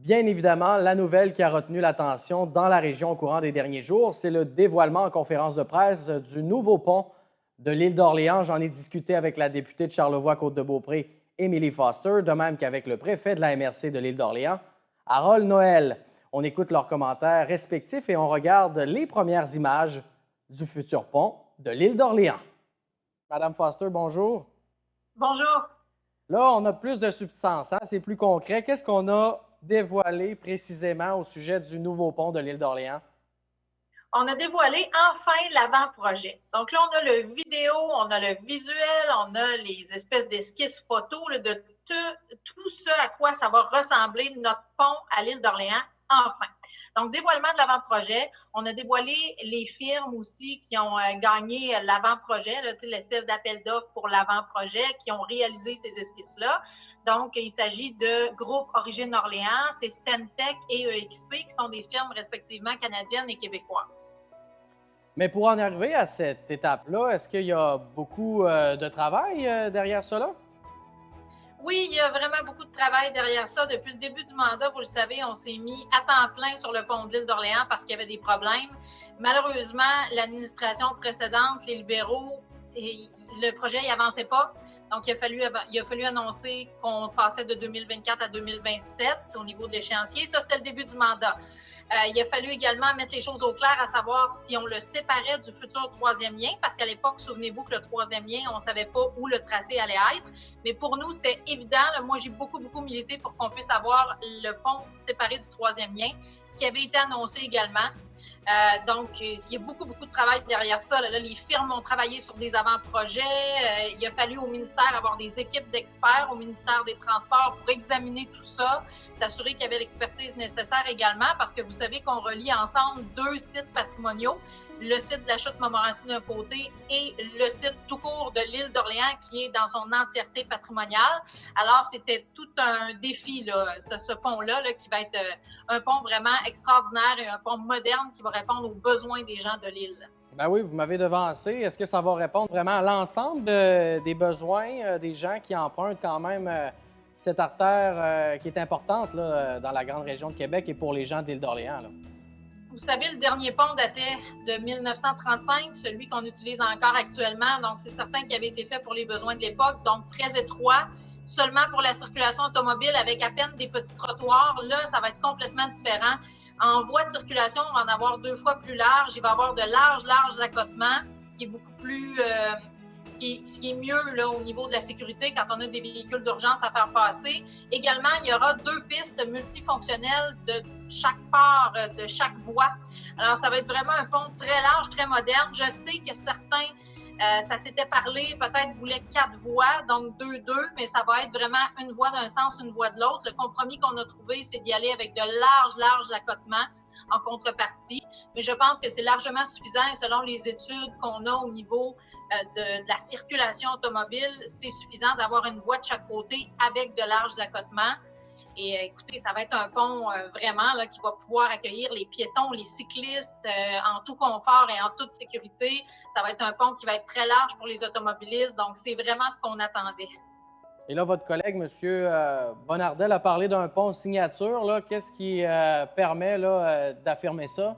Bien évidemment, la nouvelle qui a retenu l'attention dans la région au courant des derniers jours, c'est le dévoilement en conférence de presse du nouveau pont de l'île d'Orléans. J'en ai discuté avec la députée de Charlevoix-Côte-de-Beaupré, Émilie Foster, de même qu'avec le préfet de la MRC de l'île d'Orléans, Harold Noël. On écoute leurs commentaires respectifs et on regarde les premières images du futur pont de l'île d'Orléans. Madame Foster, bonjour. Bonjour. Là, on a plus de substance, hein? C'est plus concret. Qu'est-ce qu'on a dévoilé précisément au sujet du nouveau pont de l'île d'Orléans? On a dévoilé enfin l'avant-projet. Donc là, on a le vidéo, on a le visuel, on a les espèces d'esquisses photos là, de tout ce à quoi ça va ressembler notre pont à l'île d'Orléans, enfin. Donc, dévoilement de l'avant-projet. On a dévoilé les firmes aussi qui ont gagné l'avant-projet, l'espèce d'appel d'offres pour l'avant-projet, qui ont réalisé ces esquisses-là. Donc, il s'agit de Groupe Origine Orléans, c'est Stentec et EXP, qui sont des firmes respectivement canadiennes et québécoises. Mais pour en arriver à cette étape-là, est-ce qu'il y a beaucoup de travail derrière cela? Oui, il y a vraiment beaucoup de travail derrière ça. Depuis le début du mandat, vous le savez, on s'est mis à temps plein sur le pont de l'île d'Orléans parce qu'il y avait des problèmes. Malheureusement, l'administration précédente, les libéraux, le projet n'avançait pas. Donc, il a fallu annoncer qu'on passait de 2024 à 2027 au niveau de l'échéancier. Ça, c'était le début du mandat. Il a fallu également mettre les choses au clair, à savoir si on le séparait du futur troisième lien, parce qu'à l'époque, souvenez-vous que le troisième lien, on ne savait pas où le tracé allait être. Mais pour nous, c'était évident. Moi, j'ai beaucoup milité pour qu'on puisse avoir le pont séparé du troisième lien, ce qui avait été annoncé également. Donc, il y a beaucoup de travail derrière ça. Là, les firmes ont travaillé sur des avant-projets. Il a fallu au ministère avoir des équipes d'experts au ministère des Transports pour examiner tout ça, s'assurer qu'il y avait l'expertise nécessaire également, parce que vous savez qu'on relie ensemble deux sites patrimoniaux, le site de la chute Montmorency d'un côté et le site tout court de l'île d'Orléans qui est dans son entièreté patrimoniale. Alors, c'était tout un défi, là, ce pont-là, qui va être un pont vraiment extraordinaire et un pont moderne qui va répondre aux besoins des gens de l'île. Ben oui, vous m'avez devancé. Est-ce que ça va répondre vraiment à l'ensemble des besoins des gens qui empruntent quand même cette artère qui est importante là, dans la grande région de Québec et pour les gens de l'île d'Orléans? Là? Vous savez, le dernier pont datait de 1935, celui qu'on utilise encore actuellement. Donc, c'est certain qu'il avait été fait pour les besoins de l'époque, donc très étroit, seulement pour la circulation automobile avec à peine des petits trottoirs. Là, ça va être complètement différent. En voie de circulation, on va en avoir 2 fois plus large. Il va y avoir de larges accotements, ce qui est beaucoup plus ce qui est mieux là, au niveau de la sécurité quand on a des véhicules d'urgence à faire passer. Également, il y aura 2 pistes multifonctionnelles de chaque part de chaque voie. Alors, ça va être vraiment un pont très large, très moderne. Je sais que certains, ça s'était parlé, peut-être voulaient 4 voies, donc 2-2, mais ça va être vraiment une voie d'un sens, une voie de l'autre. Le compromis qu'on a trouvé, c'est d'y aller avec de larges accotements en contrepartie. Mais je pense que c'est largement suffisant et selon les études qu'on a au niveau de la circulation automobile, c'est suffisant d'avoir une voie de chaque côté avec de larges accotements. Et écoutez, ça va être un pont vraiment là, qui va pouvoir accueillir les piétons, les cyclistes en tout confort et en toute sécurité. Ça va être un pont qui va être très large pour les automobilistes. Donc, c'est vraiment ce qu'on attendait. Et là, votre collègue, M. Bonnardel, a parlé d'un pont signature. Là. Qu'est-ce qui permet là, d'affirmer ça?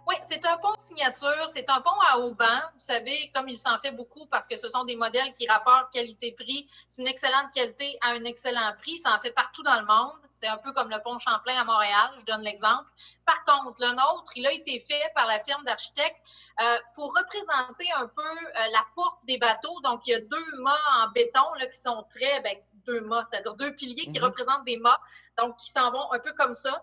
Oui, c'est un pont signature, c'est un pont à haut banc. Vous savez, comme il s'en fait beaucoup parce que ce sont des modèles qui rapportent qualité-prix. C'est une excellente qualité à un excellent prix. Ça en fait partout dans le monde. C'est un peu comme le pont Champlain à Montréal, je donne l'exemple. Par contre, le nôtre, il a été fait par la firme d'architectes pour représenter un peu la porte des bateaux. Donc, il y a 2 mâts en béton là, qui sont très, 2 mâts, c'est-à-dire 2 piliers qui représentent des mâts, donc qui s'en vont un peu comme ça.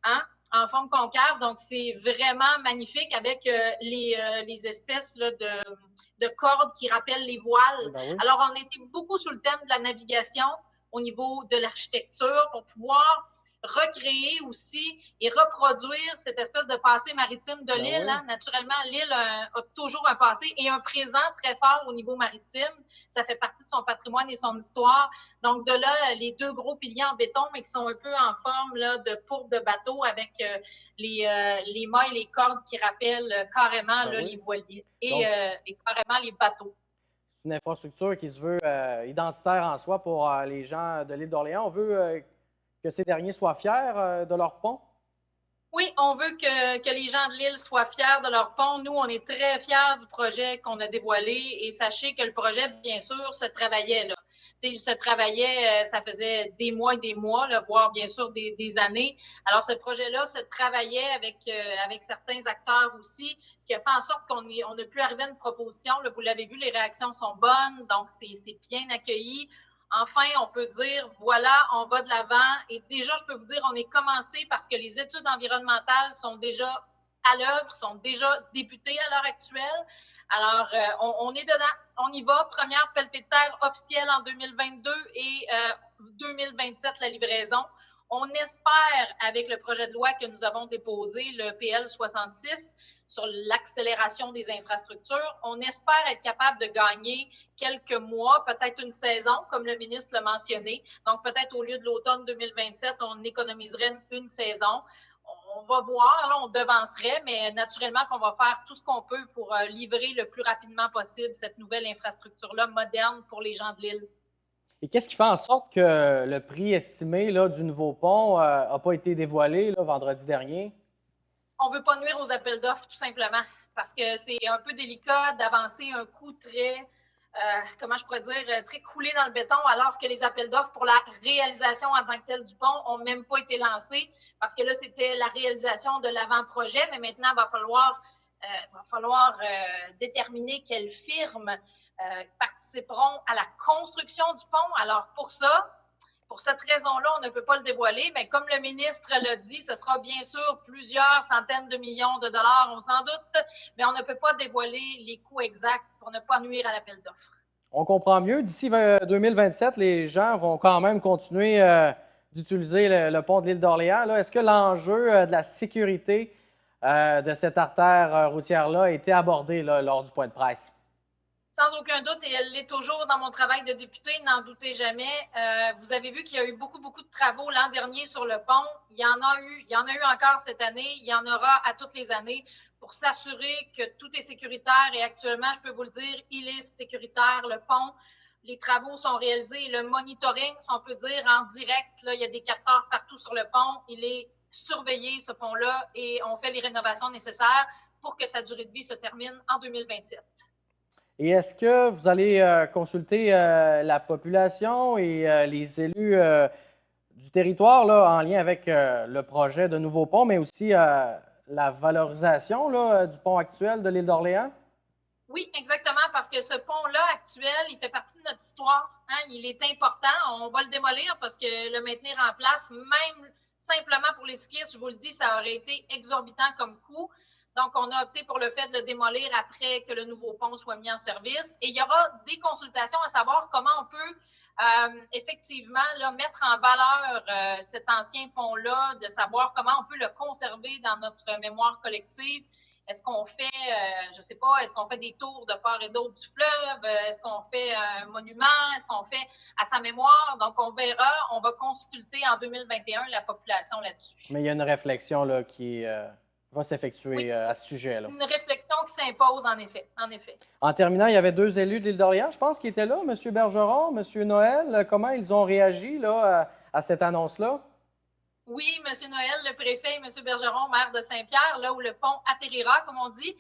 Hein? En forme concave. Donc, c'est vraiment magnifique avec les espèces là, de cordes qui rappellent les voiles. Ben oui. Alors, on était beaucoup sur le thème de la navigation au niveau de l'architecture pour pouvoir recréer aussi et reproduire cette espèce de passé maritime de Ben l'île. oui. Hein. Naturellement, l'île a toujours un passé et un présent très fort au niveau maritime. Ça fait partie de son patrimoine et son histoire. Donc, de là, les 2 gros piliers en béton, mais qui sont un peu en forme là, de pourpre de bateau avec les mâts et les cordes qui rappellent carrément Ben là, oui. les voiliers Donc, et carrément les bateaux. c'est une infrastructure qui se veut identitaire en soi pour les gens de l'île d'Orléans. On veut que ces derniers soient fiers de leur pont? Oui, on veut que les gens de l'île soient fiers de leur pont. Nous, on est très fiers du projet qu'on a dévoilé et sachez que le projet, bien sûr, se travaillait là. Il se travaillait, ça faisait des mois, là, voire bien sûr des années. Alors, ce projet-là se travaillait avec certains acteurs aussi, ce qui a fait en sorte qu'on a pu arriver à une proposition. Là, vous l'avez vu, les réactions sont bonnes, donc c'est bien accueilli. Enfin, on peut dire, voilà, on va de l'avant. Et déjà, je peux vous dire, on est commencé parce que les études environnementales sont déjà à l'œuvre, sont déjà débutées à l'heure actuelle. Alors, on est dedans, on y va. Première pelletée de terre officielle en 2022 et 2027, la livraison. On espère, avec le projet de loi que nous avons déposé, le PL 66, sur l'accélération des infrastructures, on espère être capable de gagner quelques mois, peut-être une saison, comme le ministre l'a mentionné. Donc, peut-être au lieu de l'automne 2027, on économiserait une saison. On va voir, là, on devancerait, mais naturellement qu'on va faire tout ce qu'on peut pour livrer le plus rapidement possible cette nouvelle infrastructure-là moderne pour les gens de l'île. Et qu'est-ce qui fait en sorte que le prix estimé là, du nouveau pont n'a pas été dévoilé là, vendredi dernier? On ne veut pas nuire aux appels d'offres, tout simplement, parce que c'est un peu délicat d'avancer un coût très, comment je pourrais dire, très coulé dans le béton, alors que les appels d'offres pour la réalisation en tant que telle du pont n'ont même pas été lancés, parce que là, c'était la réalisation de l'avant-projet, mais maintenant, il va falloir déterminer quelles firmes participeront à la construction du pont. Alors, pour cette raison-là, on ne peut pas le dévoiler, mais comme le ministre l'a dit, ce sera bien sûr plusieurs centaines de millions de dollars, on s'en doute, mais on ne peut pas dévoiler les coûts exacts pour ne pas nuire à l'appel d'offres. On comprend mieux. D'ici 2027, les gens vont quand même continuer d'utiliser le pont de l'île d'Orléans. Est-ce que l'enjeu de la sécurité de cette artère routière-là a été abordé là, lors du point de presse? Sans aucun doute, et elle l'est toujours dans mon travail de député, n'en doutez jamais. Vous avez vu qu'il y a eu beaucoup de travaux l'an dernier sur le pont. Il y en a eu encore cette année. Il y en aura à toutes les années pour s'assurer que tout est sécuritaire. Et actuellement, je peux vous le dire, il est sécuritaire, le pont. Les travaux sont réalisés. Le monitoring, si on peut dire, en direct, là, il y a des capteurs partout sur le pont. Il est surveillé, ce pont-là, et on fait les rénovations nécessaires pour que sa durée de vie se termine en 2027. Et est-ce que vous allez consulter la population et les élus du territoire là, en lien avec le projet de nouveau pont, mais aussi la valorisation là, du pont actuel de l'île d'Orléans? Oui, exactement, parce que ce pont-là actuel, il fait partie de notre histoire. Hein? Il est important. On va le démolir parce que le maintenir en place, même simplement pour les cyclistes, je vous le dis, ça aurait été exorbitant comme coût. Donc, on a opté pour le fait de le démolir après que le nouveau pont soit mis en service. Et il y aura des consultations à savoir comment on peut effectivement là, mettre en valeur cet ancien pont-là, de savoir comment on peut le conserver dans notre mémoire collective. Est-ce qu'on fait, je ne sais pas, est-ce qu'on fait des tours de part et d'autre du fleuve? Est-ce qu'on fait un monument? Est-ce qu'on fait à sa mémoire? Donc, on verra, on va consulter en 2021 la population là-dessus. Mais il y a une réflexion là, qui va s'effectuer oui, à ce sujet-là. Une réflexion qui s'impose, en effet. En terminant, il y avait deux élus de l'île d'Orléans, je pense, qui étaient là, M. Bergeron, M. Noël. Comment ils ont réagi là, à cette annonce-là? Oui, M. Noël, le préfet, et M. Bergeron, maire de Saint-Pierre, là où le pont atterrira, comme on dit.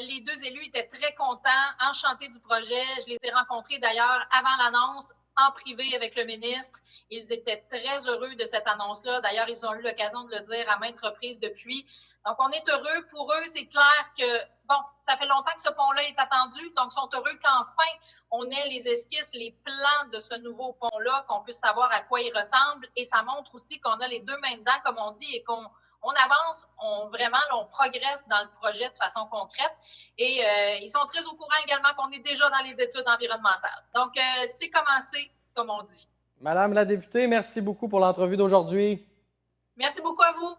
Les deux élus étaient très contents, enchantés du projet. Je les ai rencontrés d'ailleurs avant l'annonce, en privé avec le ministre. Ils étaient très heureux de cette annonce-là. D'ailleurs, ils ont eu l'occasion de le dire à maintes reprises depuis. Donc, on est heureux. Pour eux, c'est clair que, bon, ça fait longtemps que ce pont-là est attendu. Donc, ils sont heureux qu'enfin, on ait les esquisses, les plans de ce nouveau pont-là, qu'on puisse savoir à quoi il ressemble. Et ça montre aussi qu'on a les deux mains dedans, comme on dit, et qu'on avance, vraiment, là, on progresse dans le projet de façon concrète. Et ils sont très au courant également qu'on est déjà dans les études environnementales. Donc, c'est commencé, comme on dit. Madame la députée, merci beaucoup pour l'entrevue d'aujourd'hui. Merci beaucoup à vous.